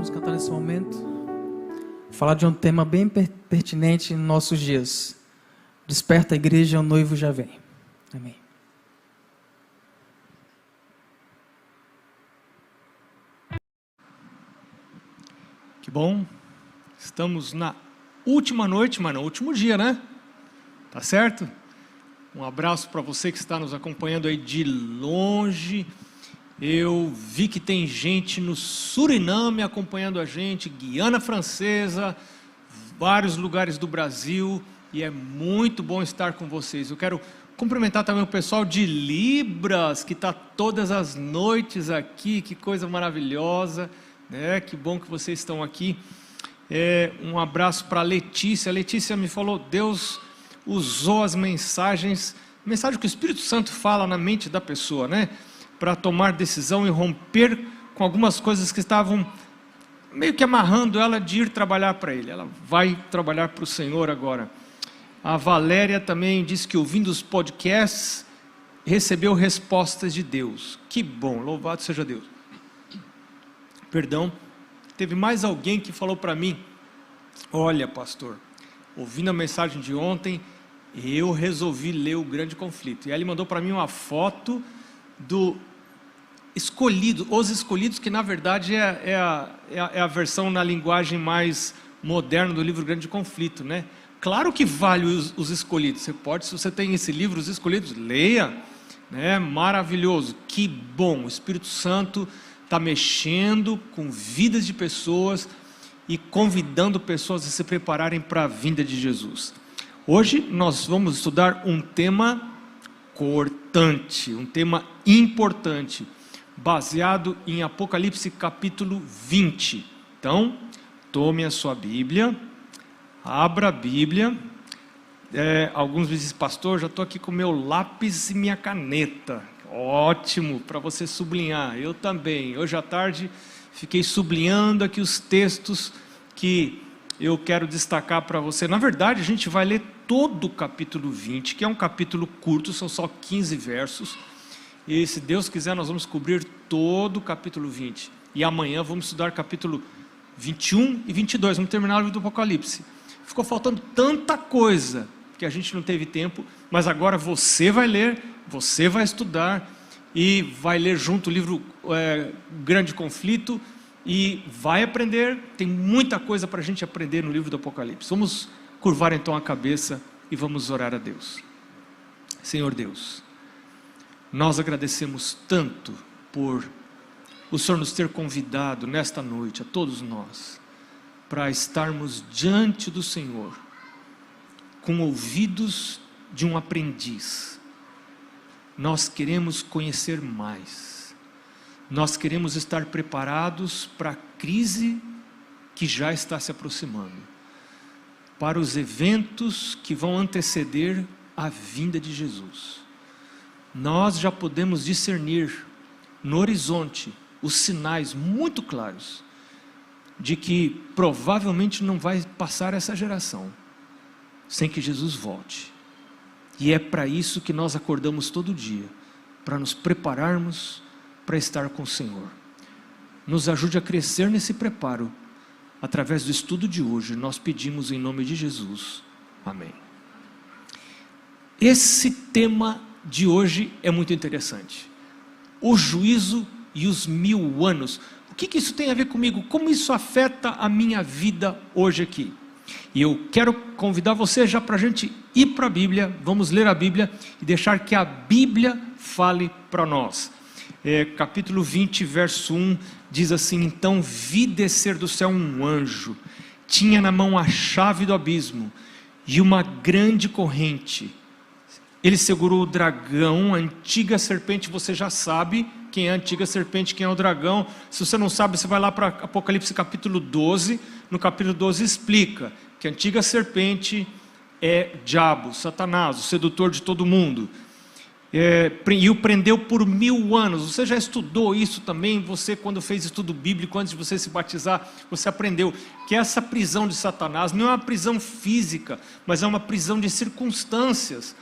vamos cantar nesse momento, falar de um tema bem pertinente em nossos dias. Desperta a igreja, o noivo já vem. Amém. Que bom, estamos na última noite, mas no último dia, né? Tá certo? Um abraço para você que está nos acompanhando aí de longe. Eu vi que tem gente no Suriname acompanhando a gente, Guiana Francesa, vários lugares do Brasil, e é muito bom estar com vocês. Eu quero cumprimentar também o pessoal de Libras, que está todas as noites aqui, que coisa maravilhosa, né? Que bom que vocês estão aqui. Um abraço para a Letícia. A Letícia me falou, Deus usou as mensagens que o Espírito Santo fala na mente da pessoa, né? Para tomar decisão e romper com algumas coisas que estavam meio que amarrando ela de ir trabalhar para Ele. Ela vai trabalhar para o Senhor agora. A Valéria também disse que ouvindo os podcasts, recebeu respostas de Deus. Que bom, louvado seja Deus. Perdão, teve mais alguém que falou para mim, olha pastor, ouvindo a mensagem de ontem, eu resolvi ler o Grande Conflito. E aí ele mandou para mim uma foto do Escolhido, Os Escolhidos, que na verdade é a versão na linguagem mais moderna do livro Grande Conflito, né? Claro que vale os Escolhidos. Você pode, se você tem esse livro, Os Escolhidos, leia, né? Maravilhoso, que bom. O Espírito Santo está mexendo com vidas de pessoas e convidando pessoas a se prepararem para a vinda de Jesus. Hoje nós vamos estudar um tema cortante, um tema importante, baseado em Apocalipse capítulo 20. Então, tome a sua Bíblia, abra a Bíblia. Alguns dizem, pastor, já estou aqui com meu lápis e minha caneta. Ótimo, para você sublinhar. Eu também, hoje à tarde, fiquei sublinhando aqui os textos que eu quero destacar para você. Na verdade, a gente vai ler todo o capítulo 20, que é um capítulo curto, são só 15 versos. E se Deus quiser, nós vamos cobrir todo o capítulo 20. E amanhã vamos estudar capítulo 21 e 22, vamos terminar o livro do Apocalipse. Ficou faltando tanta coisa, que a gente não teve tempo, mas agora você vai ler, você vai estudar, e vai ler junto o livro Grande Conflito, e vai aprender. Tem muita coisa para a gente aprender no livro do Apocalipse. Vamos curvar então a cabeça e vamos orar a Deus. Senhor Deus, nós agradecemos tanto por o Senhor nos ter convidado nesta noite, a todos nós, para estarmos diante do Senhor, com ouvidos de um aprendiz. Nós queremos conhecer mais. Nós queremos estar preparados para a crise que já está se aproximando, para os eventos que vão anteceder a vinda de Jesus. Nós já podemos discernir no horizonte os sinais muito claros de que provavelmente não vai passar essa geração sem que Jesus volte. E é para isso que nós acordamos todo dia, para nos prepararmos para estar com o Senhor. Nos ajude a crescer nesse preparo, através do estudo de hoje, nós pedimos em nome de Jesus. Amém. Esse tema de hoje é muito interessante. O juízo e os 1000 anos. O que isso tem a ver comigo? Como isso afeta a minha vida hoje aqui? E eu quero convidar você já para a gente ir para a Bíblia, vamos ler a Bíblia e deixar que a Bíblia fale para nós. Capítulo 20, verso 1, diz assim, então vi descer do céu um anjo, tinha na mão a chave do abismo e uma grande corrente. Ele segurou o dragão, a antiga serpente. Você já sabe quem é a antiga serpente, quem é o dragão. Se você não sabe, você vai lá para Apocalipse capítulo 12, no capítulo 12 explica que a antiga serpente é diabo, Satanás, o sedutor de todo mundo. E o prendeu por 1000 anos. Você já estudou isso também? Você, quando fez estudo bíblico, antes de você se batizar, você aprendeu que essa prisão de Satanás não é uma prisão física, mas é uma prisão de circunstâncias.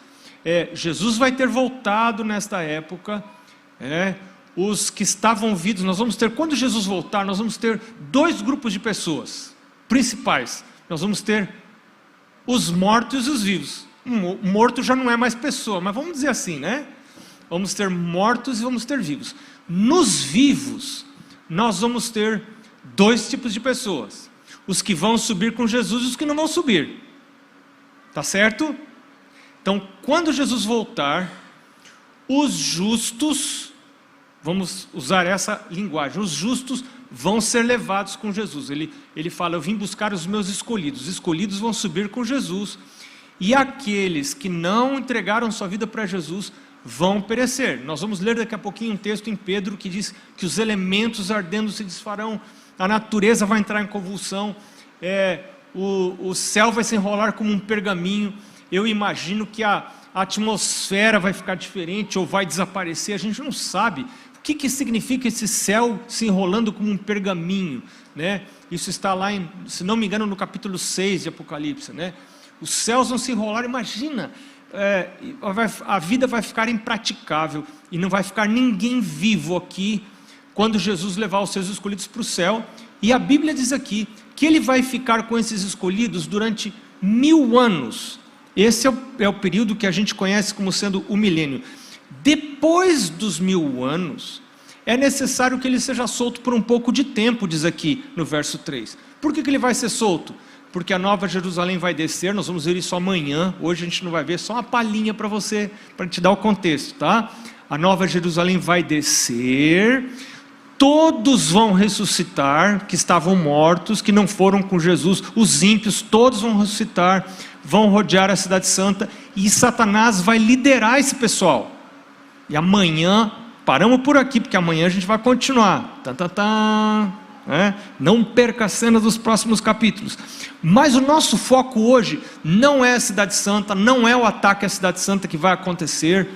Jesus vai ter voltado nesta época, os que estavam vivos. Nós vamos ter, quando Jesus voltar, nós vamos ter dois grupos de pessoas principais. Nós vamos ter os mortos e os vivos. O morto já não é mais pessoa, mas vamos dizer assim, né? Vamos ter mortos e vamos ter vivos. Nos vivos, nós vamos ter dois tipos de pessoas: os que vão subir com Jesus e os que não vão subir. Tá certo? Então, quando Jesus voltar, os justos, vamos usar essa linguagem, os justos vão ser levados com Jesus. Ele fala: eu vim buscar os meus escolhidos. Os escolhidos vão subir com Jesus, e aqueles que não entregaram sua vida para Jesus vão perecer. Nós vamos ler daqui a pouquinho um texto em Pedro que diz que os elementos ardendo se desfarão, a natureza vai entrar em convulsão, o céu vai se enrolar como um pergaminho. Eu imagino que a atmosfera vai ficar diferente ou vai desaparecer. A gente não sabe o que significa esse céu se enrolando como um pergaminho, né? Isso está lá, se não me engano, no capítulo 6 de Apocalipse, né? Os céus vão se enrolar, imagina, a vida vai ficar impraticável e não vai ficar ninguém vivo aqui quando Jesus levar os seus escolhidos para o céu. E a Bíblia diz aqui que ele vai ficar com esses escolhidos durante 1000 anos. Esse é o período que a gente conhece como sendo o milênio. Depois dos 1000 anos, é necessário que ele seja solto por um pouco de tempo, diz aqui no verso 3. Por que ele vai ser solto? Porque a Nova Jerusalém vai descer. Nós vamos ver isso amanhã. Hoje a gente não vai ver, só uma palhinha para você, para te dar o contexto, tá? A Nova Jerusalém vai descer, todos vão ressuscitar, que estavam mortos, que não foram com Jesus, os ímpios, todos vão ressuscitar, vão rodear a cidade santa, e Satanás vai liderar esse pessoal. E amanhã, paramos por aqui, porque amanhã a gente vai continuar. Não perca a cena dos próximos capítulos. Mas o nosso foco hoje não é a cidade santa, não é o ataque à cidade santa que vai acontecer,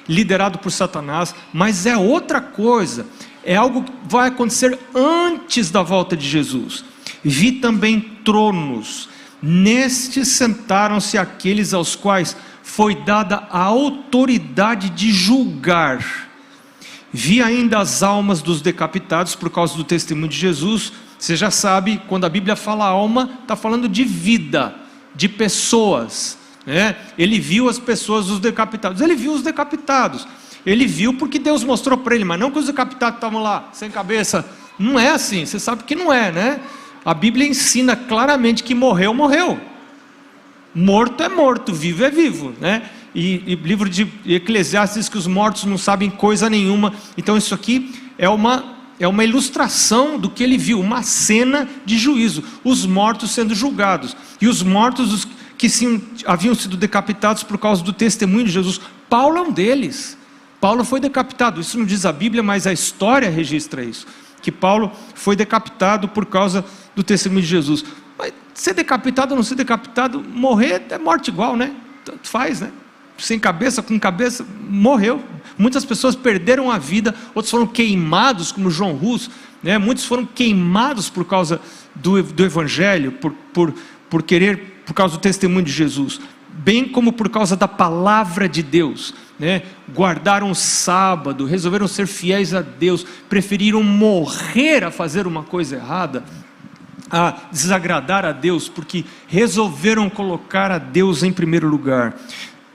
liderado por Satanás, mas é outra coisa. É algo que vai acontecer antes da volta de Jesus. Vi também tronos, nestes sentaram-se aqueles aos quais foi dada a autoridade de julgar. Vi ainda as almas dos decapitados por causa do testemunho de Jesus. Você já sabe, quando a Bíblia fala alma, está falando de vida, de pessoas, né? Ele viu as pessoas, os decapitados. Ele viu os decapitados. Ele viu porque Deus mostrou para ele, mas não que os decapitados estavam lá, sem cabeça. Não é assim, você sabe que não é, né? A Bíblia ensina claramente que morreu, morreu. Morto é morto, vivo é vivo, né? E o livro de Eclesiastes diz que os mortos não sabem coisa nenhuma. Então isso aqui é uma ilustração do que ele viu, uma cena de juízo, os mortos sendo julgados, e os mortos os que haviam sido decapitados por causa do testemunho de Jesus. Paulo é um deles. Paulo foi decapitado, isso não diz a Bíblia, mas a história registra isso, que Paulo foi decapitado por causa do testemunho de Jesus. Mas ser decapitado ou não ser decapitado, morrer é morte igual, né? Tanto faz, né? Sem cabeça, com cabeça, morreu. Muitas pessoas perderam a vida, outros foram queimados, como João Rus, né? Muitos foram queimados por causa do Evangelho, por causa do testemunho de Jesus, bem como por causa da palavra de Deus, né? Guardaram o sábado, resolveram ser fiéis a Deus, preferiram morrer a fazer uma coisa errada, a desagradar a Deus, porque resolveram colocar a Deus em primeiro lugar.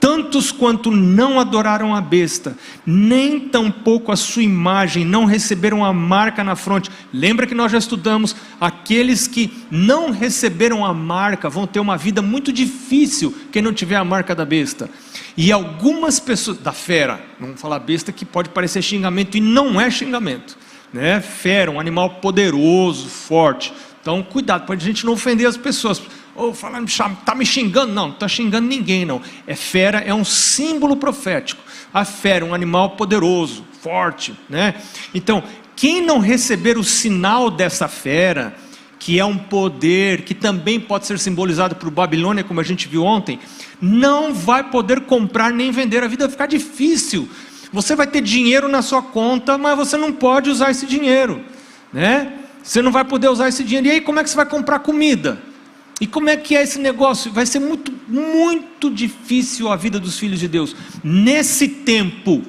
Tantos quanto não adoraram a besta, nem tampouco a sua imagem, não receberam a marca na fronte. Lembra que nós já estudamos, aqueles que não receberam a marca vão ter uma vida muito difícil, quem não tiver a marca da besta. E algumas pessoas, da fera, vamos falar besta que pode parecer xingamento e não é xingamento, né? Fera, um animal poderoso, forte. Então cuidado, para a gente não ofender as pessoas. Ou falando, está me xingando? Não está xingando ninguém, não. Fera é um símbolo profético. A fera é um animal poderoso, forte, né? Então, quem não receber o sinal dessa fera, que é um poder, que também pode ser simbolizado por Babilônia, como a gente viu ontem, não vai poder comprar nem vender. A vida vai ficar difícil. Você vai ter dinheiro na sua conta, mas você não pode usar esse dinheiro, né? Você não vai poder usar esse dinheiro. E aí, como é que você vai comprar comida? E como é que é esse negócio? Vai ser muito, muito difícil a vida dos filhos de Deus. Nesse tempo,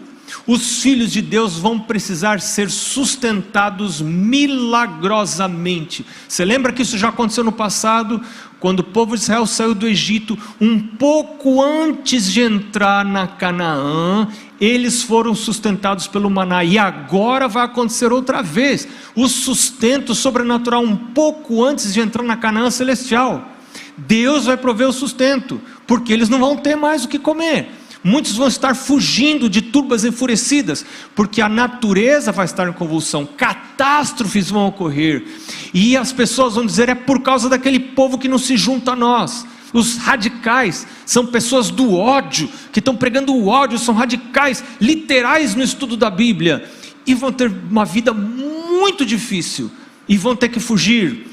Os filhos de Deus vão precisar ser sustentados milagrosamente. Você lembra que isso já aconteceu no passado? Quando o povo de Israel saiu do Egito, um pouco antes de entrar na Canaã, eles foram sustentados pelo maná, e agora vai acontecer outra vez, o sustento sobrenatural um pouco antes de entrar na Canaã celestial. Deus vai prover o sustento, porque eles não vão ter mais o que comer. Muitos vão estar fugindo de turbas enfurecidas, porque a natureza vai estar em convulsão, catástrofes vão ocorrer, e as pessoas vão dizer: é por causa daquele povo que não se junta a nós. Os radicais são pessoas do ódio, que estão pregando o ódio, são radicais, literais no estudo da Bíblia, e vão ter uma vida muito difícil, e vão ter que fugir,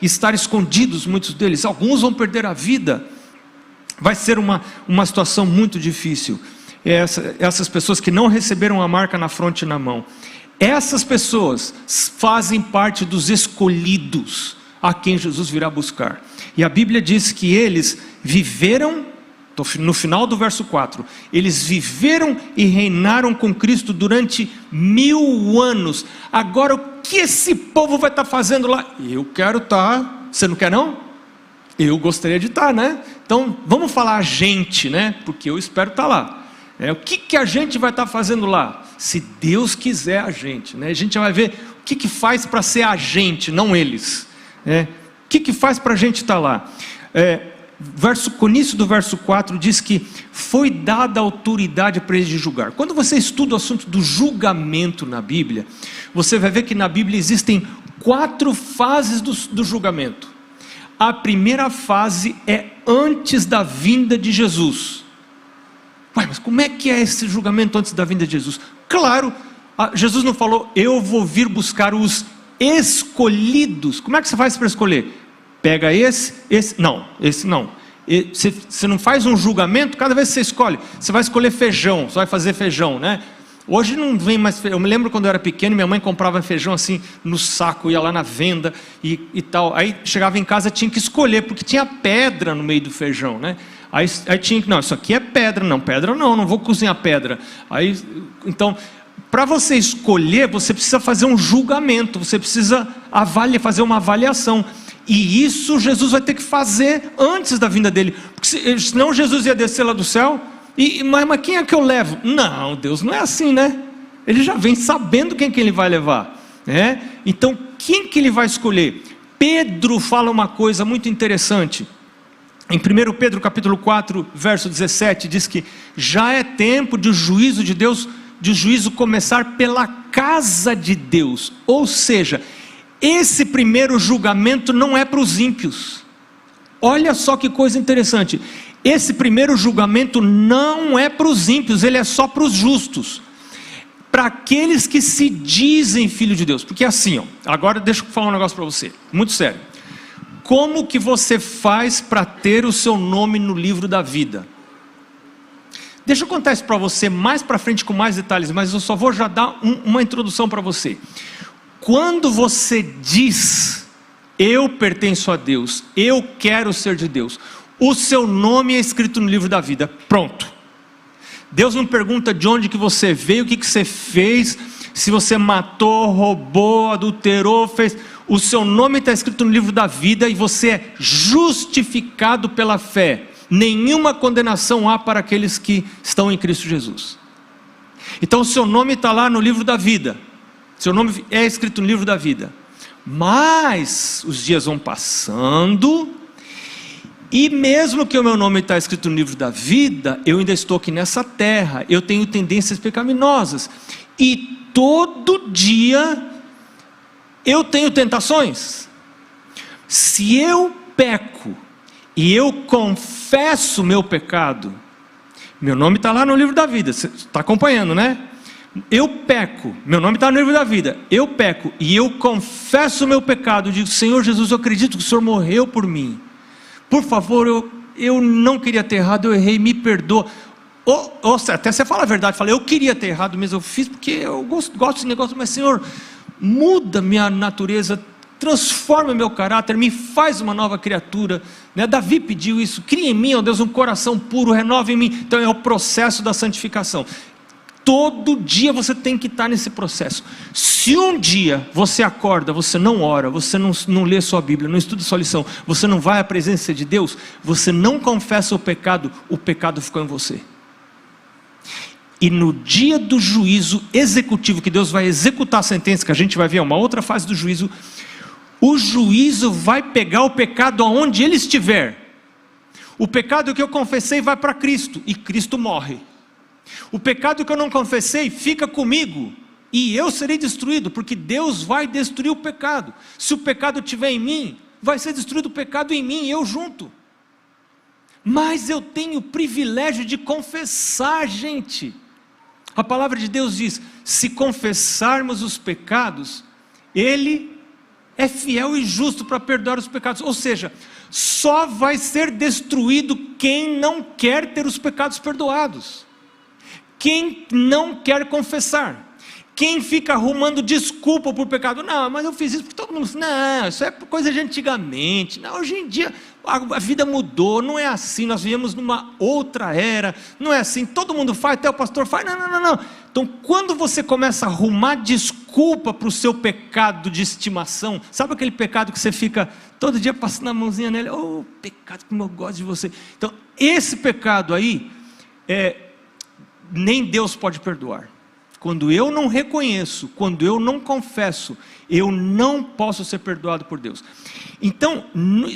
estar escondidos muitos deles, alguns vão perder a vida. Vai ser uma situação muito difícil. Essas pessoas que não receberam a marca na fronte e na mão, essas pessoas fazem parte dos escolhidos, a quem Jesus virá buscar. E a Bíblia diz que eles viveram, no final do verso 4, eles viveram e reinaram com Cristo durante 1000 anos. Agora, o que esse povo vai estar fazendo lá? Eu quero estar. Você não quer não? Eu gostaria de estar, né? Então, vamos falar a gente, né? Porque eu espero estar lá. O que a gente vai estar fazendo lá? Se Deus quiser a gente, né? A gente vai ver o que faz para ser a gente, não eles. O que faz para a gente estar lá? O início do verso 4 diz que foi dada autoridade para eles de julgar. Quando você estuda o assunto do julgamento na Bíblia, você vai ver que na Bíblia existem 4 fases do julgamento. A primeira fase é antes da vinda de Jesus. Ué, mas como é que é esse julgamento antes da vinda de Jesus? Claro, Jesus não falou: eu vou vir buscar os escolhidos. Como é que você faz para escolher? Pega esse não. Você não faz um julgamento cada vez que você escolhe. Você vai escolher feijão, você vai fazer feijão, né? Hoje não vem mais feijão. Eu me lembro quando eu era pequeno, minha mãe comprava feijão assim no saco, ia lá na venda e tal. Aí chegava em casa, tinha que escolher, porque tinha pedra no meio do feijão, né? Aí tinha que, não, isso aqui é pedra, não vou cozinhar pedra. Então, para você escolher, você precisa fazer um julgamento, você precisa fazer uma avaliação. E isso Jesus vai ter que fazer antes da vinda dele, porque senão Jesus ia descer lá do céu. Mas quem é que eu levo? Não, Deus não é assim, né? Ele já vem sabendo quem que ele vai levar, né? Então, quem que ele vai escolher? Pedro fala uma coisa muito interessante. Em 1 Pedro capítulo 4, verso 17, diz que já é tempo de juízo de Deus, de juízo começar pela casa de Deus. Ou seja, esse primeiro julgamento não é para os ímpios. Olha só que coisa interessante. Esse primeiro julgamento não é para os ímpios, ele é só para os justos, para aqueles que se dizem filho de Deus. Porque assim, agora deixa eu falar um negócio para você, muito sério. Como que você faz para ter o seu nome no livro da vida? Deixa eu contar isso para você mais para frente com mais detalhes, mas eu só vou já dar uma introdução para você. Quando você diz: eu pertenço a Deus, eu quero ser de Deus, o seu nome é escrito no livro da vida, pronto. Deus não pergunta de onde que você veio, o que você fez, se você matou, roubou, adulterou, fez. O seu nome está escrito no livro da vida e você é justificado pela fé. Nenhuma condenação há para aqueles que estão em Cristo Jesus. Então o seu nome está lá no livro da vida, seu nome é escrito no livro da vida. Mas os dias vão passando, e mesmo que o meu nome está escrito no livro da vida, eu ainda estou aqui nessa terra, eu tenho tendências pecaminosas, e todo dia eu tenho tentações. Se eu peco e eu confesso meu pecado, meu nome está lá no livro da vida, você está acompanhando, né? Eu peco, meu nome está no livro da vida, eu peco e eu confesso o meu pecado, eu digo: Senhor Jesus, eu acredito que o Senhor morreu por mim, por favor, eu não queria ter errado, eu errei, me perdoa. Ou até você fala a verdade, fala: eu queria ter errado, mas eu fiz porque eu gosto desse negócio, mas Senhor, muda minha natureza, transforma meu caráter, me faz uma nova criatura, né? Davi pediu isso: cria em mim, ó Deus, um coração puro, renova em mim. Então é o processo da santificação. Todo dia você tem que estar nesse processo. Se um dia você acorda, você não ora, você não lê sua Bíblia, não estuda sua lição, você não vai à presença de Deus, você não confessa o pecado ficou em você. E no dia do juízo executivo, que Deus vai executar a sentença, que a gente vai ver uma outra fase do juízo, o juízo vai pegar o pecado aonde ele estiver. O pecado que eu confessei vai para Cristo, e Cristo morre. O pecado que eu não confessei fica comigo, e eu serei destruído, porque Deus vai destruir o pecado. Se o pecado estiver em mim, vai ser destruído o pecado em mim, e eu junto. Mas eu tenho o privilégio de confessar, gente. A palavra de Deus diz, se confessarmos os pecados, Ele é fiel e justo para perdoar os pecados. Ou seja, só vai ser destruído quem não quer ter os pecados perdoados. Quem não quer confessar. Quem fica arrumando desculpa por pecado. Não, mas eu fiz isso porque todo mundo... Não, isso é coisa de antigamente. Não, hoje em dia a vida mudou, não é assim. Nós vivemos numa outra era. Não é assim, todo mundo faz, até o pastor faz. Não. Então quando você começa a arrumar desculpa para o seu pecado de estimação, sabe aquele pecado que você fica todo dia passando a mãozinha nele? Oh, pecado, como eu gosto de você. Então esse pecado aí, nem Deus pode perdoar. Quando eu não reconheço, quando eu não confesso, eu não posso ser perdoado por Deus. Então,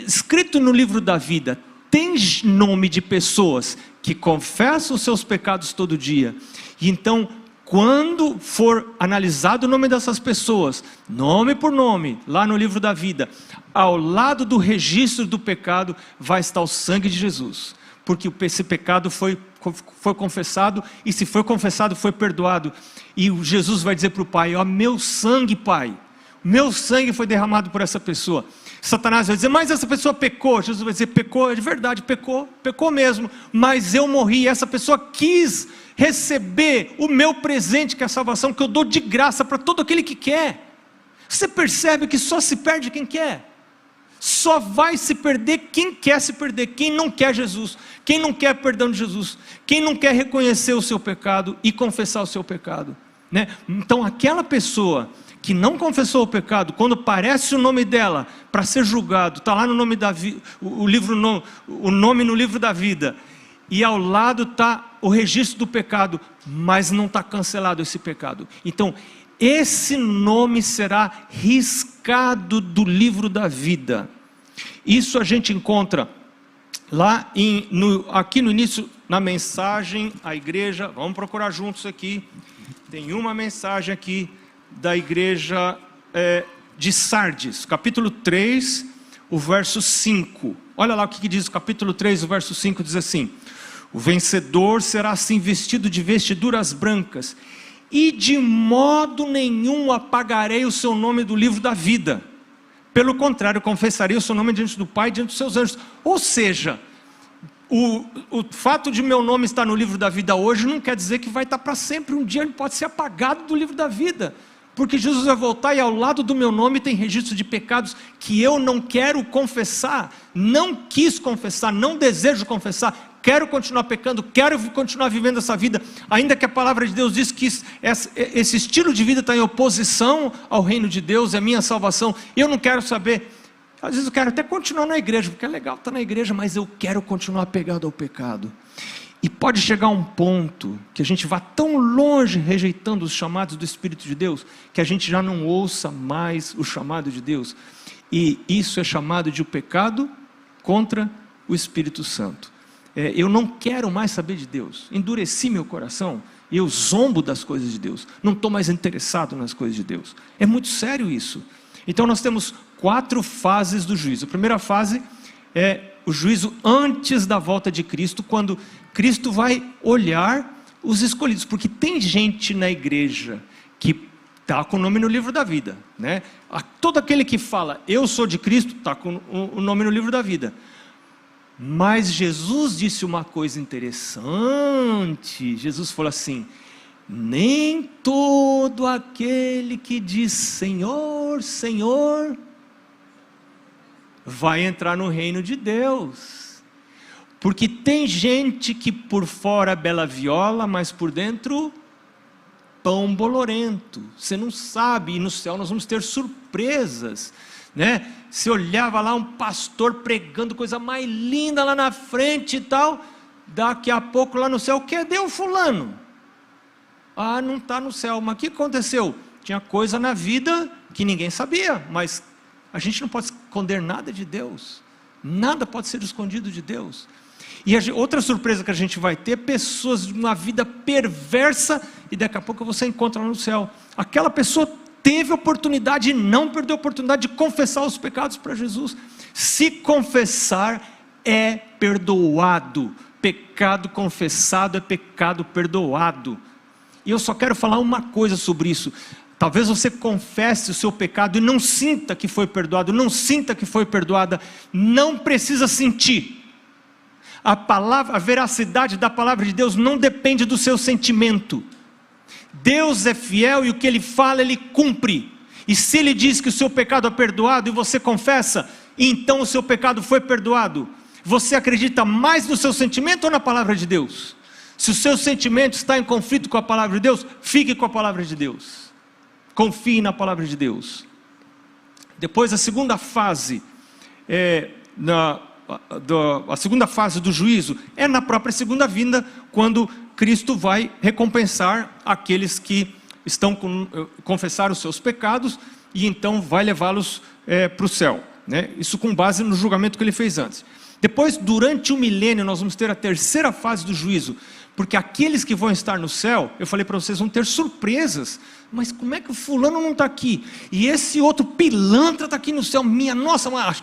escrito no livro da vida, tem nome de pessoas que confessam os seus pecados todo dia. E então, quando for analisado o nome dessas pessoas, nome por nome, lá no livro da vida, ao lado do registro do pecado, vai estar o sangue de Jesus. Porque esse pecado foi confessado, e se foi confessado, foi perdoado. E Jesus vai dizer para o Pai, ó, meu sangue, Pai, meu sangue foi derramado por essa pessoa. Satanás vai dizer, mas essa pessoa pecou. Jesus vai dizer, pecou, é de verdade, pecou mesmo, mas eu morri, essa pessoa quis receber o meu presente, que é a salvação, que eu dou de graça para todo aquele que quer. Você percebe que só se perde quem quer? Só vai se perder quem quer se perder, quem não quer Jesus, quem não quer perdão de Jesus, quem não quer reconhecer o seu pecado e confessar o seu pecado, né? Então aquela pessoa que não confessou o pecado, quando aparece o nome dela para ser julgado, está lá no nome da o nome no livro da vida, e ao lado está o registro do pecado, mas não está cancelado esse pecado. Então esse nome será riscado do livro da vida. Isso a gente encontra lá aqui no início, na mensagem à igreja. Vamos procurar juntos aqui. Tem uma mensagem aqui da igreja de Sardes, capítulo 3, o verso 5. Olha lá o que diz o capítulo 3, o verso 5, diz assim: o vencedor será assim vestido de vestiduras brancas, e de modo nenhum apagarei o seu nome do livro da vida. Pelo contrário, confessarei o seu nome diante do Pai e diante dos seus anjos. Ou seja, o fato de meu nome estar no livro da vida hoje não quer dizer que vai estar para sempre. Um dia ele pode ser apagado do livro da vida, porque Jesus vai voltar e ao lado do meu nome tem registro de pecados que eu não quero confessar, não quis confessar, não desejo confessar. Quero continuar pecando, quero continuar vivendo essa vida, ainda que a palavra de Deus diz que esse estilo de vida está em oposição ao reino de Deus, é minha salvação. Eu não quero saber. Às vezes eu quero até continuar na igreja, porque é legal estar na igreja, mas eu quero continuar apegado ao pecado. E pode chegar um ponto que a gente vá tão longe rejeitando os chamados do Espírito de Deus, que a gente já não ouça mais o chamado de Deus. E isso é chamado de o pecado contra o Espírito Santo. Eu não quero mais saber de Deus, endureci meu coração, e eu zombo das coisas de Deus, não estou mais interessado nas coisas de Deus. É muito sério isso. Então nós temos 4 fases do juízo. A primeira fase é o juízo antes da volta de Cristo, quando Cristo vai olhar os escolhidos, porque tem gente na igreja que está com o nome no livro da vida, né? Todo aquele que fala, eu sou de Cristo, está com o nome no livro da vida. Mas Jesus disse uma coisa interessante. Jesus falou assim: nem todo aquele que diz Senhor, Senhor, vai entrar no reino de Deus. Porque tem gente que por fora é bela viola, mas por dentro pão bolorento. Você não sabe, e no céu nós vamos ter surpresas, né? Você olhava lá um pastor pregando coisa mais linda lá na frente e tal, daqui a pouco lá no céu, cadê o fulano? Ah, não está no céu. Mas o que aconteceu? Tinha coisa na vida que ninguém sabia, mas a gente não pode esconder nada de Deus, nada pode ser escondido de Deus. E outra surpresa que a gente vai ter, pessoas de uma vida perversa, e daqui a pouco você encontra lá no céu. Aquela pessoa teve a oportunidade e não perdeu a oportunidade de confessar os pecados para Jesus. Se confessar, é perdoado. Pecado confessado é pecado perdoado. E eu só quero falar uma coisa sobre isso. Talvez você confesse o seu pecado e não sinta que foi perdoado, não sinta que foi perdoada, não precisa sentir. A veracidade da palavra de Deus não depende do seu sentimento. Deus é fiel e o que Ele fala, Ele cumpre. E se Ele diz que o seu pecado é perdoado e você confessa, então o seu pecado foi perdoado. Você acredita mais no seu sentimento ou na palavra de Deus? Se o seu sentimento está em conflito com a palavra de Deus, fique com a palavra de Deus. Confie na palavra de Deus. Depois a segunda fase a segunda fase do juízo é na própria segunda vinda, quando Cristo vai recompensar aqueles que confessaram os seus pecados, e então vai levá-los para o céu, né? Isso com base no julgamento que Ele fez antes. Depois, durante o milênio, nós vamos ter a terceira fase do juízo, porque aqueles que vão estar no céu, eu falei para vocês, vão ter surpresas. Mas como é que o fulano não está aqui? E esse outro pilantra está aqui no céu. Nossa, mas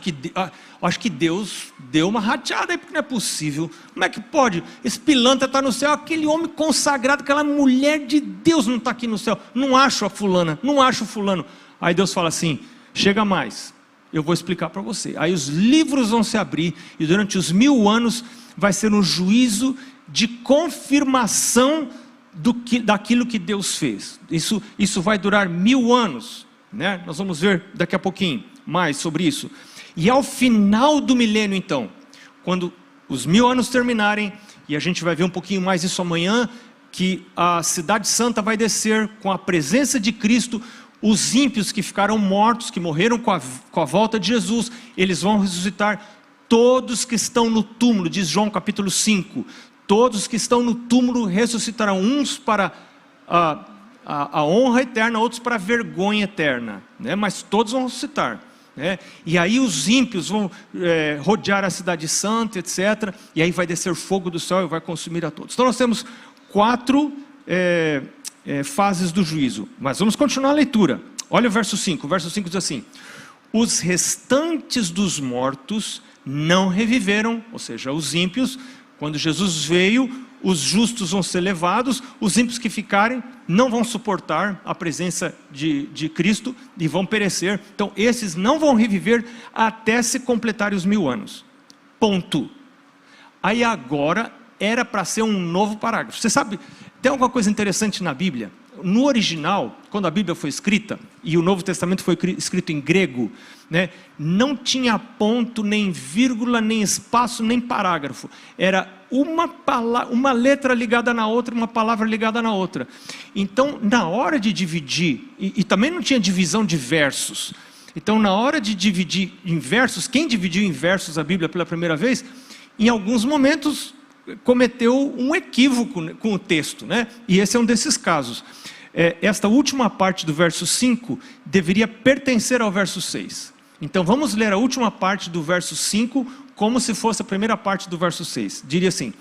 acho que Deus deu uma rateada aí, porque não é possível. Como é que pode? Esse pilantra está no céu, aquele homem consagrado, aquela mulher de Deus não está aqui no céu. Não acho a fulana, não acho o fulano. Aí Deus fala assim, chega mais, eu vou explicar para você. Aí os livros vão se abrir, e durante os 1000 anos vai ser um juízo de confirmação daquilo que Deus fez. Isso vai durar 1000 anos, né? Nós vamos ver daqui a pouquinho mais sobre isso. E ao final do milênio, então, quando os 1000 anos terminarem, e a gente vai ver um pouquinho mais isso amanhã, que a cidade santa vai descer com a presença de Cristo. Os ímpios que ficaram mortos, que morreram com a volta de Jesus, eles vão ressuscitar. Todos que estão no túmulo, diz João capítulo 5, todos que estão no túmulo ressuscitarão, uns para a honra eterna, outros para a vergonha eterna, né? Mas todos vão ressuscitar, né? E aí os ímpios vão rodear a cidade santa, etc. E aí vai descer fogo do céu e vai consumir a todos. Então nós temos 4 fases do juízo, mas vamos continuar a leitura. Olha o verso 5, diz assim: os restantes dos mortos não reviveram, ou seja, os ímpios. Quando Jesus veio, os justos vão ser levados, os ímpios que ficarem não vão suportar a presença de Cristo e vão perecer. Então esses não vão reviver até se completarem os 1000 anos. Ponto. Aí agora era para ser um novo parágrafo. Você sabe, tem alguma coisa interessante na Bíblia? No original, quando a Bíblia foi escrita, e o Novo Testamento foi escrito em grego, né, não tinha ponto, nem vírgula, nem espaço, nem parágrafo. Era uma letra ligada na outra, uma palavra ligada na outra. Então, na hora de dividir, e também não tinha divisão de versos. Então, na hora de dividir em versos, quem dividiu em versos a Bíblia pela primeira vez, em alguns momentos cometeu um equívoco com o texto, né? E esse é um desses casos. Esta última parte do verso 5 deveria pertencer ao verso 6. Então vamos ler a última parte do verso 5 como se fosse a primeira parte do verso 6. Diria assim: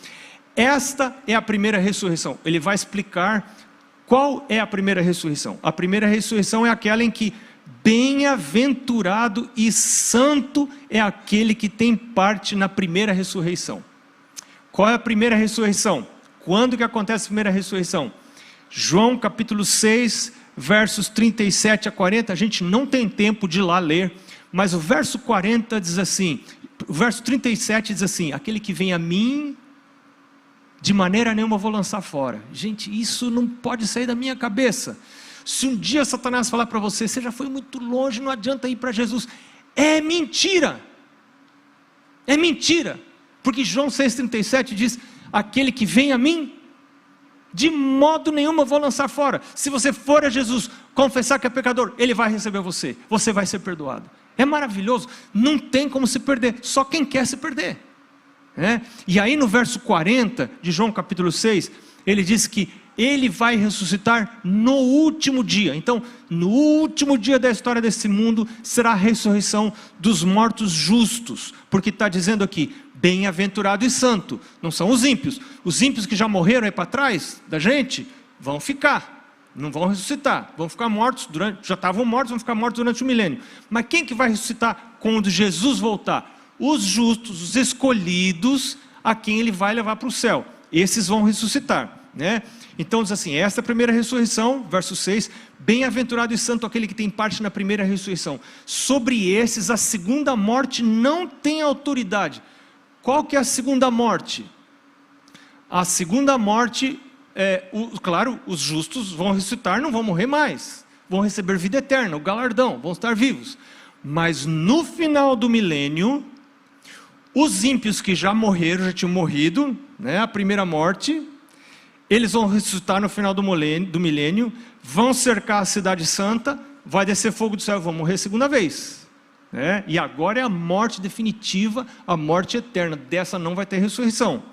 esta é a primeira ressurreição. Ele vai explicar qual é a primeira ressurreição. A primeira ressurreição é aquela em que bem-aventurado e santo é aquele que tem parte na primeira ressurreição. Qual é a primeira ressurreição? Quando que acontece a primeira ressurreição? João capítulo 6, versos 37 a 40, a gente não tem tempo de ir lá ler, mas o verso 40 diz assim, o verso 37 diz assim: aquele que vem a mim, de maneira nenhuma vou lançar fora. Gente, isso não pode sair da minha cabeça. Se um dia Satanás falar para você, você já foi muito longe, não adianta ir para Jesus, é mentira, porque João 6,37 diz: aquele que vem a mim, De modo nenhum eu vou lançar fora. Se você for a Jesus, confessar que é pecador, Ele vai receber você. Você vai ser perdoado. É maravilhoso. Não tem como se perder. Só quem quer se perder. E aí no verso 40 de João capítulo 6, ele diz que Ele vai ressuscitar no último dia. Então, no último dia da história desse mundo, será a ressurreição dos mortos justos. Porque está dizendo aqui, bem-aventurado e santo. Não são os ímpios. Os ímpios que já morreram aí para trás da gente, vão ficar. Não vão ressuscitar. Vão ficar mortos já estavam mortos, vão ficar mortos durante o milênio. Mas quem que vai ressuscitar quando Jesus voltar? Os justos, os escolhidos, a quem Ele vai levar para o céu. Esses vão ressuscitar. Então diz assim, esta é a primeira ressurreição, verso 6, bem-aventurado e santo aquele que tem parte na primeira ressurreição. Sobre esses a segunda morte não tem autoridade. Qual que é a segunda morte? A segunda morte, claro, os justos vão ressuscitar, não vão morrer mais, vão receber vida eterna, o galardão, vão estar vivos. Mas no final do milênio, os ímpios que já morreram, já tinham morrido, a primeira morte, eles vão ressuscitar no final do milênio, vão cercar a cidade santa, vai descer fogo do céu e vão morrer segunda vez. E agora é a morte definitiva, a morte eterna. Dessa não vai ter ressurreição.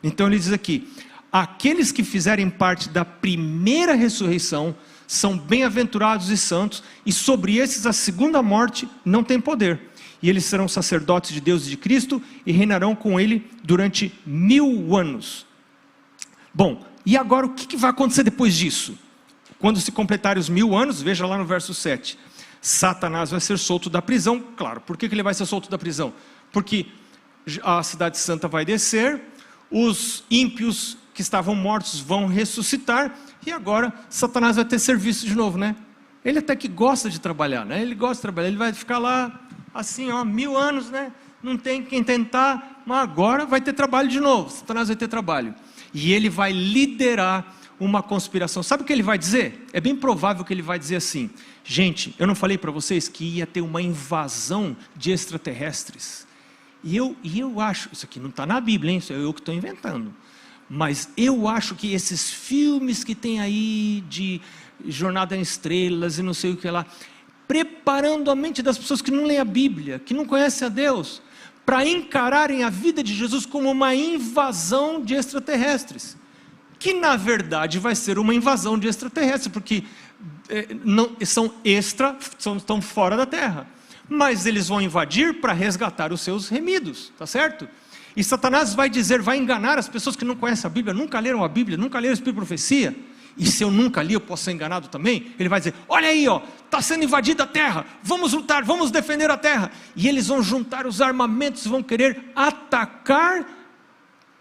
Então ele diz aqui, aqueles que fizerem parte da primeira ressurreição, são bem-aventurados e santos, e sobre esses a segunda morte não tem poder. E eles serão sacerdotes de Deus e de Cristo, e reinarão com Ele durante 1000 anos. Bom, e agora o que vai acontecer depois disso? Quando se completarem os 1000 anos, veja lá no verso 7. Satanás vai ser solto da prisão. Claro, por que ele vai ser solto da prisão? Porque a cidade santa vai descer, os ímpios que estavam mortos vão ressuscitar, e agora Satanás vai ter serviço de novo, Ele até que gosta de trabalhar, Ele gosta de trabalhar, ele vai ficar lá assim, 1000 anos, Não tem quem tentar, mas agora vai ter trabalho de novo. Satanás vai ter trabalho. E ele vai liderar uma conspiração. Sabe o que ele vai dizer? É bem provável que ele vai dizer assim, gente, eu não falei para vocês que ia ter uma invasão de extraterrestres? E eu acho, isso aqui não está na Bíblia, isso é eu que estou inventando, mas eu acho que esses filmes que tem aí de Jornada em Estrelas e não sei o que lá, preparando a mente das pessoas que não leem a Bíblia, que não conhecem a Deus, para encararem a vida de Jesus como uma invasão de extraterrestres, que na verdade vai ser uma invasão de extraterrestres, porque estão fora da terra, mas eles vão invadir para resgatar os seus remidos, tá certo? E Satanás vai enganar as pessoas que não conhecem a Bíblia, nunca leram a Bíblia, nunca leram o Espírito de Profecia. E se eu nunca li, eu posso ser enganado também. Ele vai dizer, olha aí, está sendo invadida a terra, vamos lutar, vamos defender a terra. E eles vão juntar os armamentos, vão querer atacar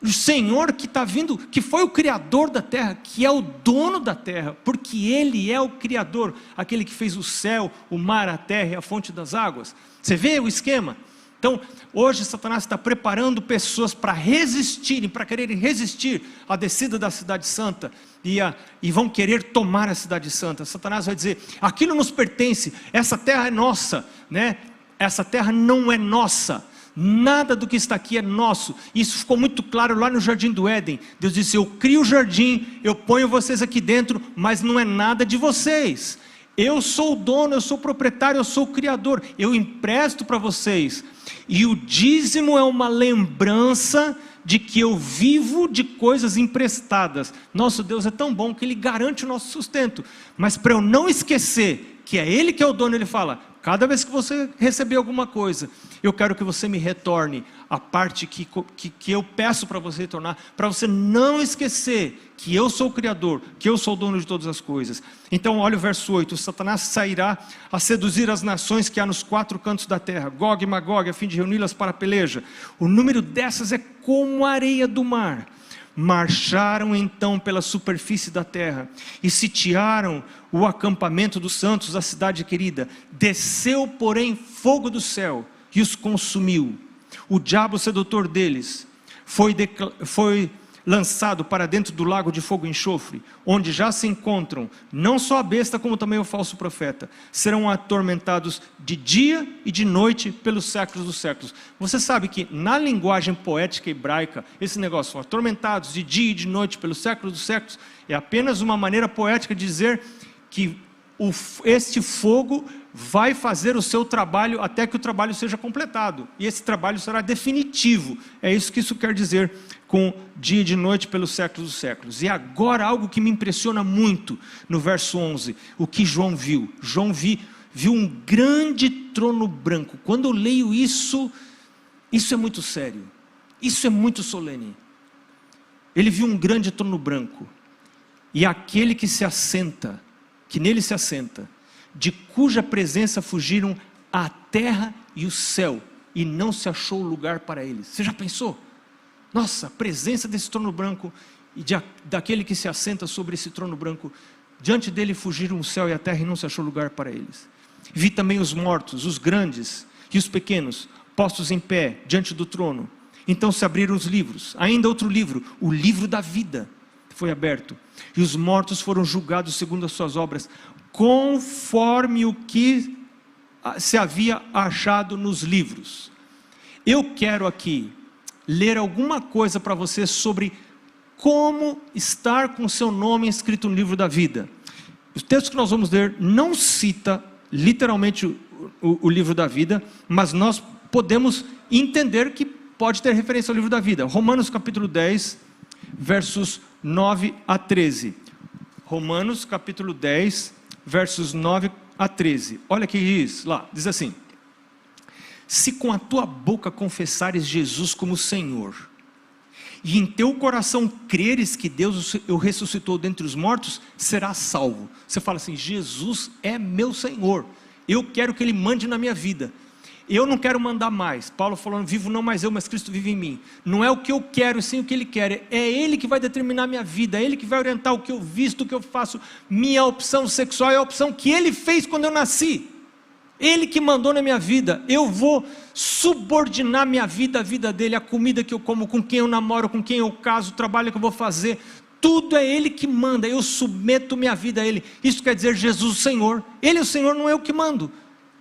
o Senhor que está vindo, que foi o Criador da terra, que é o dono da terra, porque Ele é o Criador, aquele que fez o céu, o mar, a terra e a fonte das águas. Você vê o esquema? Então, hoje Satanás está preparando pessoas para resistirem, para quererem resistir à descida da cidade santa, e vão querer tomar a cidade santa. Satanás vai dizer, aquilo nos pertence, essa terra é nossa, essa terra não é nossa, nada do que está aqui é nosso. Isso ficou muito claro lá no Jardim do Éden. Deus disse, eu crio o jardim, eu ponho vocês aqui dentro, mas não é nada de vocês. Eu sou o dono, eu sou o proprietário, eu sou o criador, eu empresto para vocês. E o dízimo é uma lembrança de que eu vivo de coisas emprestadas. Nosso Deus é tão bom que Ele garante o nosso sustento. Mas para eu não esquecer que é Ele que é o dono, Ele fala, cada vez que você receber alguma coisa, eu quero que você me retorne a parte que eu peço para você retornar, para você não esquecer que eu sou o Criador, que eu sou o dono de todas as coisas. Então olha o verso 8, Satanás sairá a seduzir as nações que há nos 4 cantos da terra, Gog e Magog, a fim de reuni-las para a peleja. O número dessas é como a areia do mar. Marcharam então pela superfície da terra e sitiaram o acampamento dos santos, a cidade querida. Desceu, porém, fogo do céu e os consumiu. O diabo sedutor deles foi lançado para dentro do lago de fogo e enxofre, onde já se encontram não só a besta, como também o falso profeta. Serão atormentados de dia e de noite pelos séculos dos séculos. Você sabe que na linguagem poética hebraica, esse negócio, atormentados de dia e de noite pelos séculos dos séculos, é apenas uma maneira poética de dizer que este fogo vai fazer o seu trabalho até que o trabalho seja completado. E esse trabalho será definitivo. É isso que isso quer dizer com dia e de noite pelos séculos dos séculos. E agora algo que me impressiona muito no verso 11. O que João viu. João viu um grande trono branco. Quando eu leio isso, isso é muito sério. Isso é muito solene. Ele viu um grande trono branco. E aquele que se assenta, que nele se assenta, de cuja presença fugiram a terra e o céu, e não se achou lugar para eles. Você já pensou? Nossa, a presença desse trono branco, e daquele que se assenta sobre esse trono branco, diante dele fugiram o céu e a terra, e não se achou lugar para eles. Vi também os mortos, os grandes e os pequenos, postos em pé, diante do trono. Então se abriram os livros, ainda outro livro, o livro da vida, foi aberto, e os mortos foram julgados segundo as suas obras, conforme o que se havia achado nos livros. Eu quero aqui ler alguma coisa para você sobre como estar com seu nome escrito no livro da vida. O texto que nós vamos ler não cita literalmente o livro da vida, mas nós podemos entender que pode ter referência ao livro da vida. Romanos capítulo 10, versos 9 a 13. Romanos capítulo 10, versos 9 a 13. Olha o que diz lá, diz assim: se com a tua boca confessares Jesus como Senhor, e em teu coração creres que Deus o ressuscitou dentre os mortos, serás salvo. Você fala assim: Jesus é meu Senhor, eu quero que Ele mande na minha vida. Eu não quero mandar mais. Paulo falando: vivo não mais eu, mas Cristo vive em mim. Não é o que eu quero, sim o que Ele quer. É Ele que vai determinar a minha vida, é Ele que vai orientar o que eu visto, o que eu faço. Minha opção sexual é a opção que Ele fez quando eu nasci. Ele que mandou na minha vida. Eu vou subordinar minha vida à vida dele, a comida que eu como, com quem eu namoro, com quem eu caso, o trabalho que eu vou fazer. Tudo é Ele que manda, eu submeto minha vida a Ele. Isso quer dizer Jesus o Senhor. Ele é o Senhor, não é eu que mando.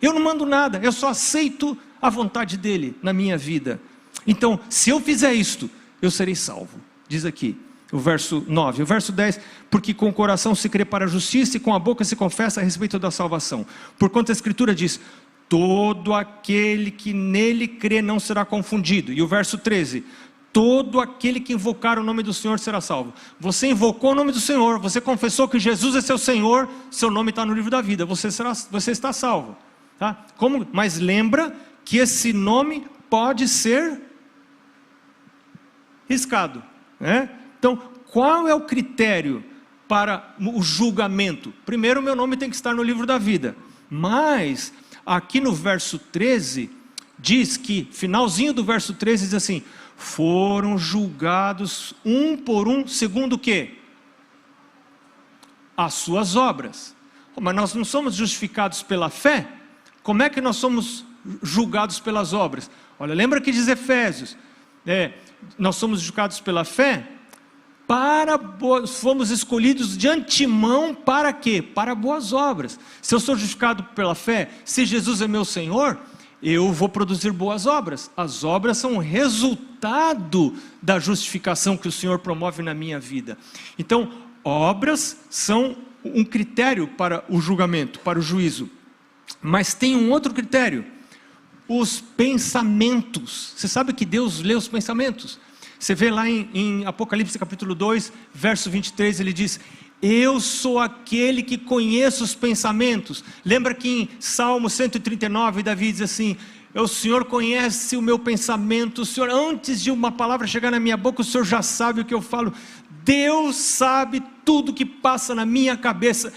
Eu não mando nada, eu só aceito a vontade dEle na minha vida. Então, se eu fizer isto, eu serei salvo. Diz aqui, o verso 9. O verso 10, porque com o coração se crê para a justiça e com a boca se confessa a respeito da salvação. Porquanto a Escritura diz: todo aquele que nele crê não será confundido. E o verso 13, todo aquele que invocar o nome do Senhor será salvo. Você invocou o nome do Senhor, você confessou que Jesus é seu Senhor, seu nome está no livro da vida, você está salvo. Tá? Mas lembra que esse nome pode ser riscado, né? Então, qual é o critério para o julgamento? Primeiro, meu nome tem que estar no livro da vida. Mas, aqui no verso 13, diz que, finalzinho do verso 13 diz assim: foram julgados um por um, segundo o quê? As suas obras. Mas nós não somos justificados pela fé? Como é que nós somos julgados pelas obras? Olha, lembra que diz Efésios, nós somos julgados pela fé, fomos escolhidos de antemão para quê? Para boas obras. Se eu sou justificado pela fé, se Jesus é meu Senhor, eu vou produzir boas obras. As obras são resultado da justificação que o Senhor promove na minha vida. Então, obras são um critério para o julgamento, para o juízo. Mas tem um outro critério: os pensamentos. Você sabe que Deus lê os pensamentos? Você vê lá em Apocalipse capítulo 2, verso 23, ele diz: eu sou aquele que conheço os pensamentos. Lembra que em Salmo 139, Davi diz assim: o Senhor conhece o meu pensamento, o Senhor, antes de uma palavra chegar na minha boca, o Senhor já sabe o que eu falo. Deus sabe tudo que passa na minha cabeça,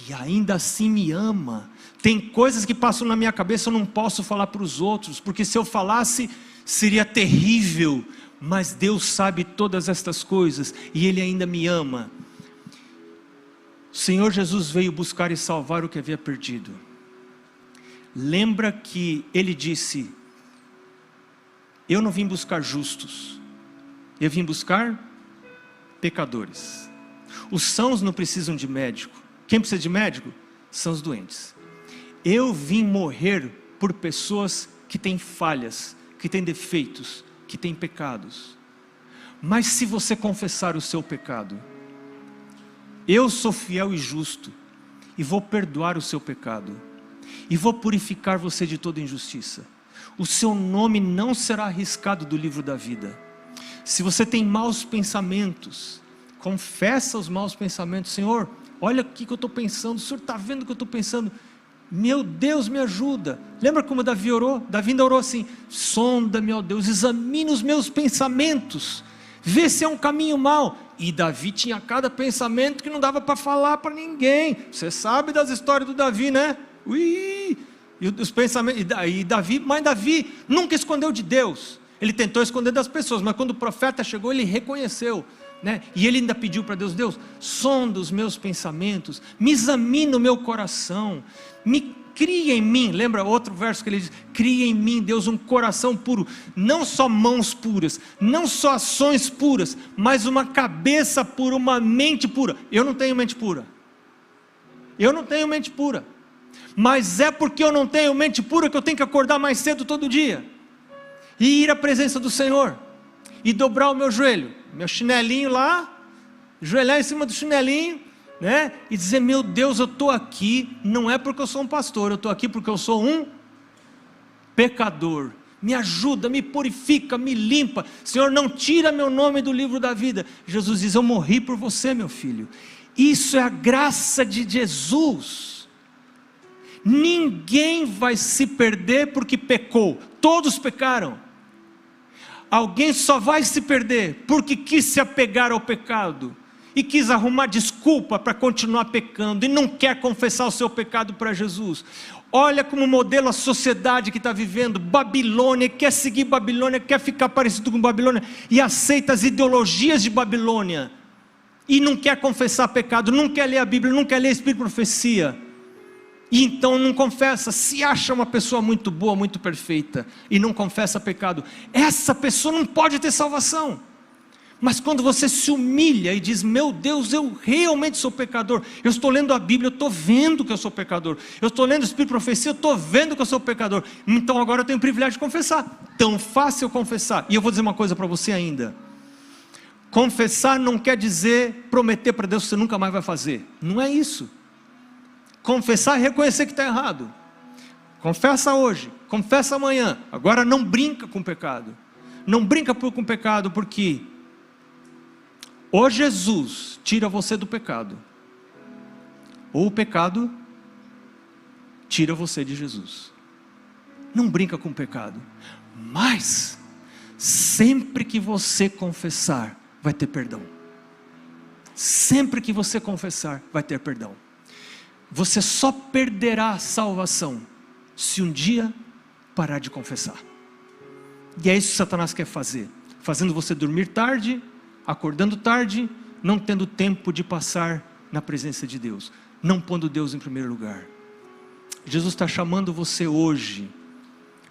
e ainda assim me ama. Tem coisas que passam na minha cabeça, eu não posso falar para os outros, porque se eu falasse, seria terrível. Mas Deus sabe todas estas coisas, e Ele ainda me ama. O Senhor Jesus veio buscar e salvar o que havia perdido. Lembra que Ele disse: eu não vim buscar justos, eu vim buscar pecadores. Os sãos não precisam de médico. Quem precisa de médico? São os doentes. Eu vim morrer por pessoas que têm falhas, que têm defeitos, que têm pecados. Mas se você confessar o seu pecado, eu sou fiel e justo, e vou perdoar o seu pecado, e vou purificar você de toda injustiça. O seu nome não será arriscado do livro da vida. Se você tem maus pensamentos, confessa os maus pensamentos. Senhor, olha o que eu estou pensando, o Senhor está vendo o que eu estou pensando, meu Deus, me ajuda. Lembra como Davi orou? Davi ainda orou assim: sonda-me, ó Deus, examina os meus pensamentos, vê se é um caminho mau. E Davi tinha cada pensamento que não dava para falar para ninguém. Você sabe das histórias do Davi, né? Ui! E os pensamentos, mas Davi nunca escondeu de Deus. Ele tentou esconder das pessoas, mas quando o profeta chegou, ele reconheceu, né? E ele ainda pediu para Deus: Deus, sonda os meus pensamentos, me examina o meu coração, me cria em mim. Lembra outro verso que ele diz: cria em mim, Deus, um coração puro, não só mãos puras, não só ações puras, mas uma cabeça pura, uma mente pura. Eu não tenho mente pura, mas é porque eu não tenho mente pura que eu tenho que acordar mais cedo todo dia e ir à presença do Senhor e dobrar o meu joelho, meu chinelinho lá, joelhar em cima do chinelinho, né? E dizer: meu Deus, eu estou aqui, não é porque eu sou um pastor, eu estou aqui porque eu sou um pecador. Me ajuda, me purifica, me limpa. Senhor, não tira meu nome do livro da vida. Jesus diz: eu morri por você, meu filho. Isso é a graça de Jesus. Ninguém vai se perder porque pecou, todos pecaram. Alguém só vai se perder porque quis se apegar ao pecado e quis arrumar desculpa para continuar pecando e não quer confessar o seu pecado para Jesus. Olha como modelo a sociedade que está vivendo. Babilônia, quer seguir Babilônia, quer ficar parecido com Babilônia e aceita as ideologias de Babilônia e não quer confessar pecado, não quer ler a Bíblia, não quer ler Espírito de Profecia. E então não confessa, se acha uma pessoa muito boa, muito perfeita, e não confessa pecado, essa pessoa não pode ter salvação. Mas quando você se humilha e diz: meu Deus, eu realmente sou pecador, eu estou lendo a Bíblia, eu estou vendo que eu sou pecador, eu estou lendo o Espírito de Profecia, eu estou vendo que eu sou pecador, então agora eu tenho o privilégio de confessar. Tão fácil confessar. E eu vou dizer uma coisa para você ainda: confessar não quer dizer prometer para Deus que você nunca mais vai fazer. Não é isso. Confessar é reconhecer que está errado. Confessa hoje, confessa amanhã. Agora não brinca com o pecado. Não brinca com o pecado, porque ou Jesus tira você do pecado, ou o pecado tira você de Jesus. Não brinca com o pecado. Mas sempre que você confessar, vai ter perdão. Sempre que você confessar, vai ter perdão. Você só perderá a salvação se um dia parar de confessar. E é isso que Satanás quer fazer, fazendo você dormir tarde, acordando tarde, não tendo tempo de passar na presença de Deus, não pondo Deus em primeiro lugar. Jesus está chamando você hoje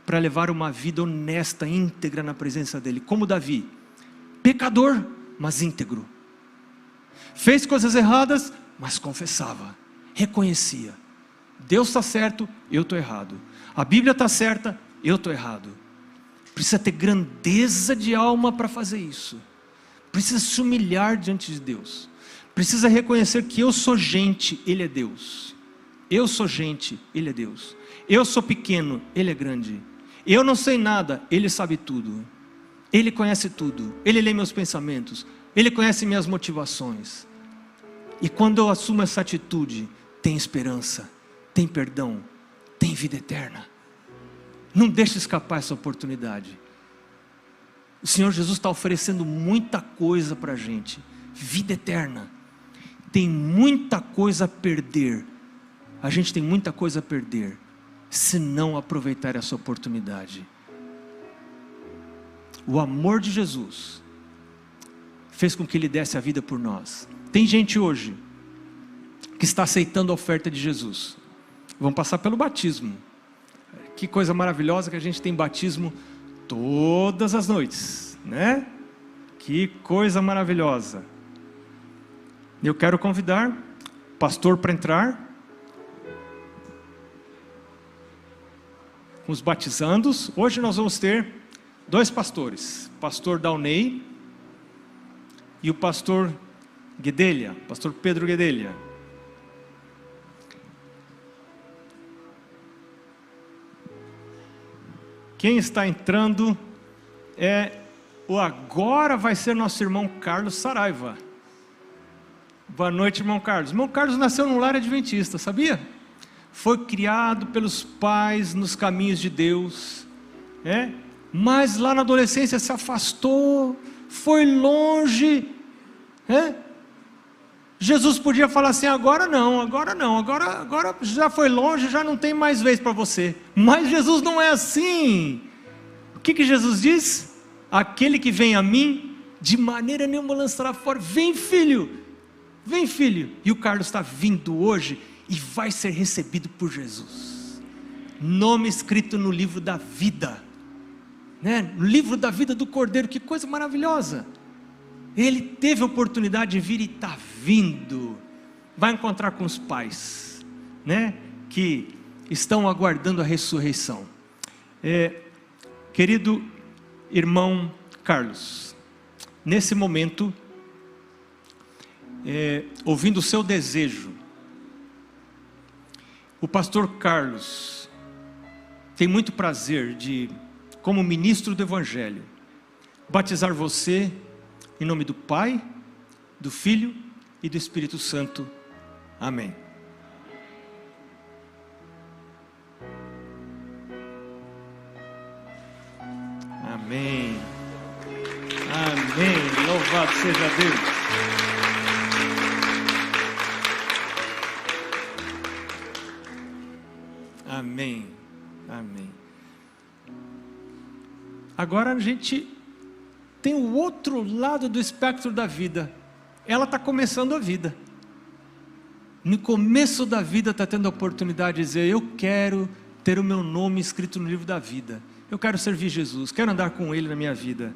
para levar uma vida honesta, íntegra na presença dEle, como Davi, pecador, mas íntegro. Fez coisas erradas, mas confessava, reconhecia: Deus está certo, eu estou errado. A Bíblia está certa, eu estou errado. Precisa ter grandeza de alma para fazer isso. Precisa se humilhar diante de Deus. Precisa reconhecer que eu sou gente, Ele é Deus. Eu sou gente, Ele é Deus. Eu sou pequeno, Ele é grande. Eu não sei nada, Ele sabe tudo. Ele conhece tudo. Ele lê meus pensamentos. Ele conhece minhas motivações. E quando eu assumo essa atitude, tem esperança, tem perdão, tem vida eterna. Não deixe escapar essa oportunidade. O Senhor Jesus está oferecendo muita coisa para a gente. Vida eterna. Tem muita coisa a perder. A gente tem muita coisa a perder se não aproveitar essa oportunidade. O amor de Jesus fez com que Ele desse a vida por nós. Tem gente hoje que está aceitando a oferta de Jesus. Vão passar pelo batismo. Que coisa maravilhosa que a gente tem batismo todas as noites, né? Que coisa maravilhosa. Eu quero convidar o pastor para entrar. Com os batizandos. Hoje nós vamos ter 2 pastores. O pastor Daunei e o pastor Guedelha. Pastor Pedro Guedelha. Quem está entrando agora vai ser nosso irmão Carlos Saraiva. Boa noite, irmão Carlos. Irmão Carlos nasceu num lar adventista, sabia? Foi criado pelos pais nos caminhos de Deus, mas lá na adolescência se afastou, foi longe. Jesus podia falar assim: agora não, agora já foi longe, já não tem mais vez para você. Mas Jesus não é assim. O que Jesus diz? Aquele que vem a mim, de maneira nenhuma lançará fora. Vem, filho, vem, filho. E o Carlos está vindo hoje e vai ser recebido por Jesus. Nome escrito no livro da vida, no livro da vida do Cordeiro. Que coisa maravilhosa. Ele teve a oportunidade de vir e está vindo. Vai encontrar com os pais, que estão aguardando a ressurreição. Querido irmão Carlos, nesse momento, ouvindo o seu desejo, o pastor Carlos tem muito prazer de, como ministro do Evangelho, batizar você em nome do Pai, do Filho e do Espírito Santo. Amém. Amém. Amém. Louvado seja Deus. Amém. Amém. Agora a gente tem o outro lado do espectro da vida. Ela está começando a vida. No começo da vida está tendo a oportunidade de dizer: eu quero ter o meu nome escrito no livro da vida. Eu quero servir Jesus, quero andar com Ele na minha vida.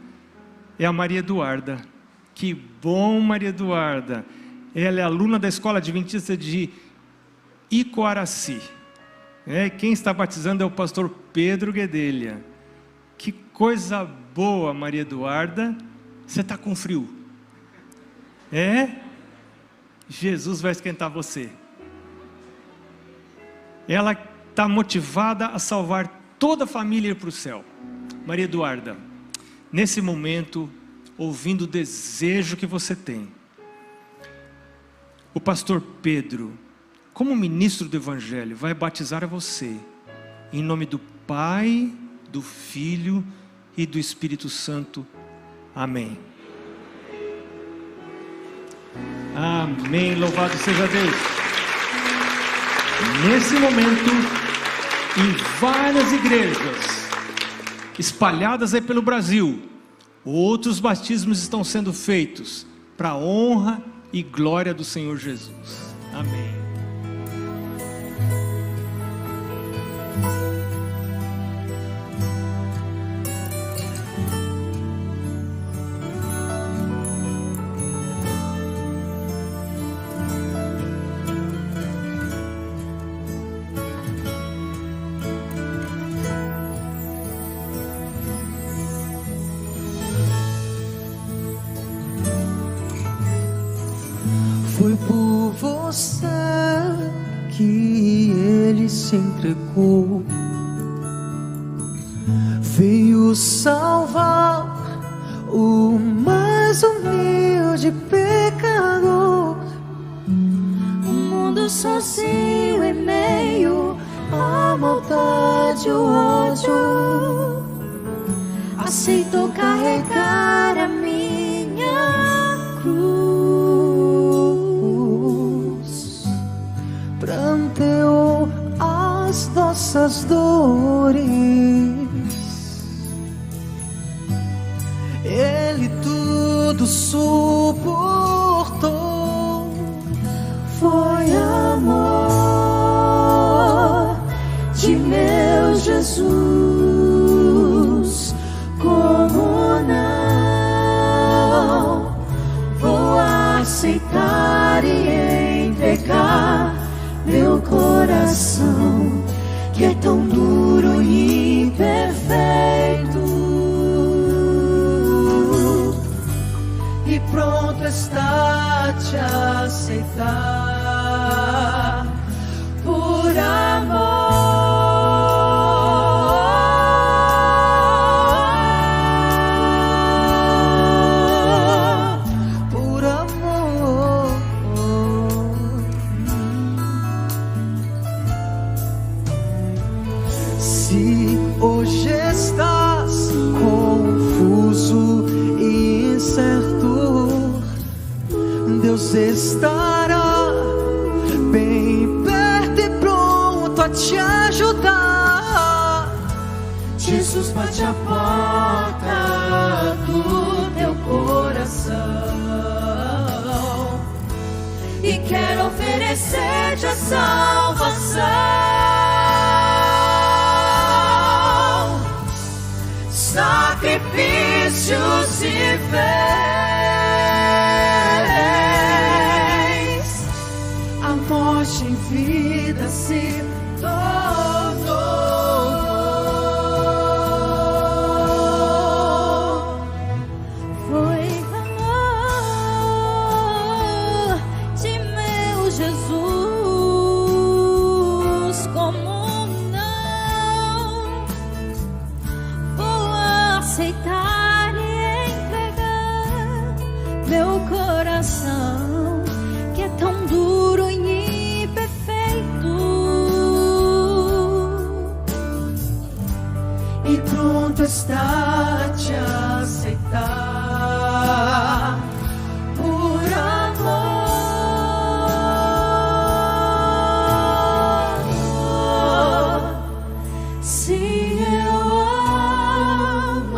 É a Maria Eduarda. Que bom, Maria Eduarda. Ela é aluna da Escola Adventista de Icoaraci. Quem está batizando é o pastor Pedro Guedelha. Que coisa boa, Maria Eduarda. Você está com frio? Jesus vai esquentar você. Ela está motivada a salvar toda a família e ir para o céu. Maria Eduarda, nesse momento, ouvindo o desejo que você tem, o pastor Pedro, como ministro do Evangelho, vai batizar a você, em nome do Pai, do Filho e do Espírito Santo. Amém. Amém, louvado seja Deus. Nesse momento, em várias igrejas espalhadas aí pelo Brasil, outros batismos estão sendo feitos para a honra e glória do Senhor Jesus. Amém. Foi por você que Ele se entregou, veio salvar o mais humilde pecador. O mundo sozinho em meio à maldade e o ódio, aceitou carregar a minha cruz, pranteou as nossas dores. Ele tudo suportou. foi amor de meu Jesus. Como não vou aceitar Se hoje estás confuso e incerto, Deus estará bem perto e pronto a te ajudar. Jesus bate a porta do teu coração e quer oferecer-te a salvação. Sacrifícios e fez, a morte em vida se tornou. Foi amor de meu Jesus, como não vou aceitar e entregar meu coração, que é tão duro e imperfeito, e pronto está a te aceitar por amor. Se eu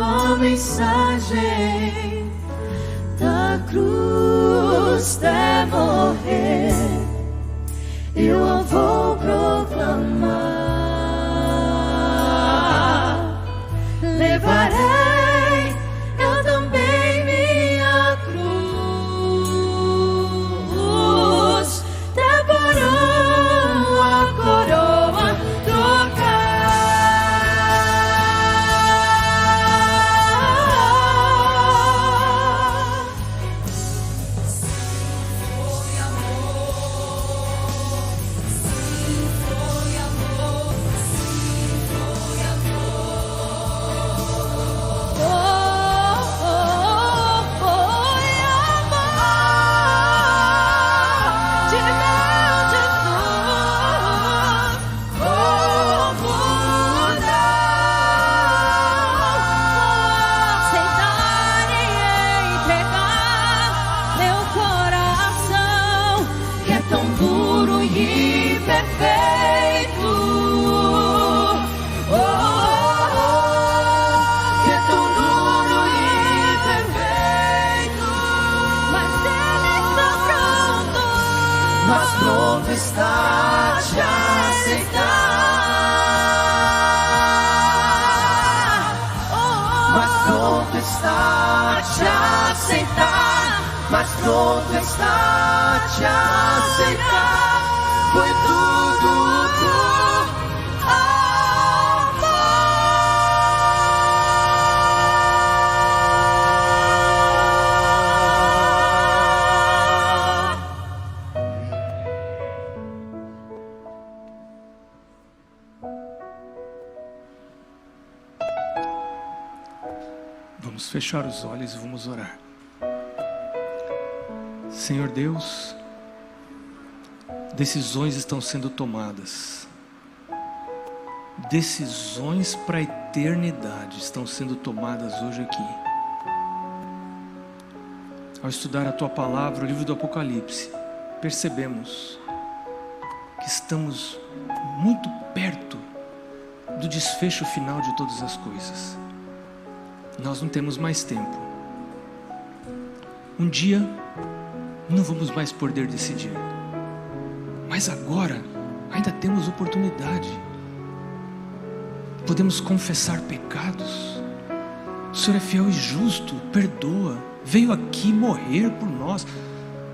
amo a mensagem da cruz até morrer, eu a vou proclamar. Levarei eu também minha cruz, devorou a coroa trocar. Foi amor, sim, foi amor, sim, foi amor. Foi amor de meu Jesus. Como não aceitar e entregar meu coração, que é tão duro e perfeito, que é tão duro e perfeito, mas ele está pronto, mas pronto está a te aceitar, mas pronto está a te aceitar, mas pronto está a te aceitar. Foi tudo por amor. Vamos fechar os olhos e vamos orar. Senhor Deus, decisões estão sendo tomadas. Decisões para a eternidade estão sendo tomadas hoje aqui. Ao estudar a Tua palavra, o livro do Apocalipse, percebemos que estamos muito perto do desfecho final de todas as coisas. Nós não temos mais tempo. Um dia não vamos mais poder decidir, mas agora ainda temos oportunidade. Podemos confessar pecados. O Senhor é fiel e justo, perdoa, veio aqui morrer por nós.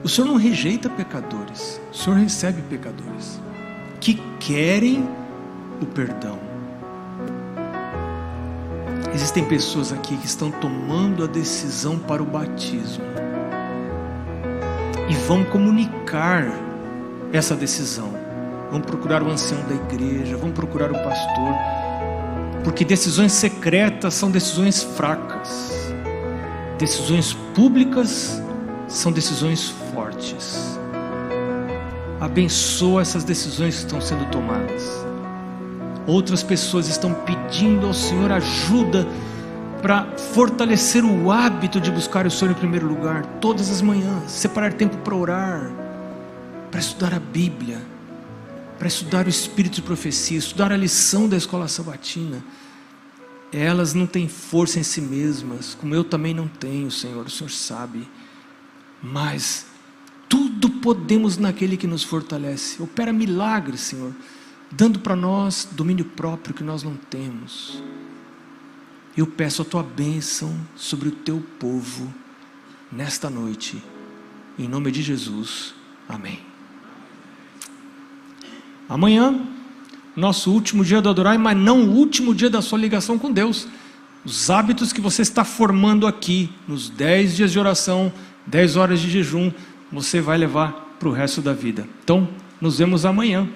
O Senhor não rejeita pecadores, o Senhor recebe pecadores que querem o perdão. Existem pessoas aqui que estão tomando a decisão para o batismo e vão comunicar essa decisão. Vão procurar o ancião da igreja, vão procurar o pastor, porque decisões secretas são decisões fracas. Decisões públicas são decisões fortes. Abençoa essas decisões que estão sendo tomadas. Outras pessoas estão pedindo pedindo ao Senhor ajuda para fortalecer o hábito de buscar o Senhor em primeiro lugar, todas as manhãs, separar tempo para orar, para estudar a Bíblia, para estudar o Espírito de Profecia, estudar a lição da escola sabatina. Elas não têm força em si mesmas, como eu também não tenho, Senhor, o Senhor sabe, mas tudo podemos naquele que nos fortalece. Opera milagres, Senhor, dando para nós domínio próprio que nós não temos. Eu peço a tua bênção sobre o teu povo nesta noite, em nome de Jesus, amém. Amanhã, nosso último dia do Adorai, mas não o último dia da sua ligação com Deus. Os hábitos que você está formando aqui, nos 10 dias de oração, 10 horas de jejum, você vai levar para o resto da vida. Então, nos vemos amanhã.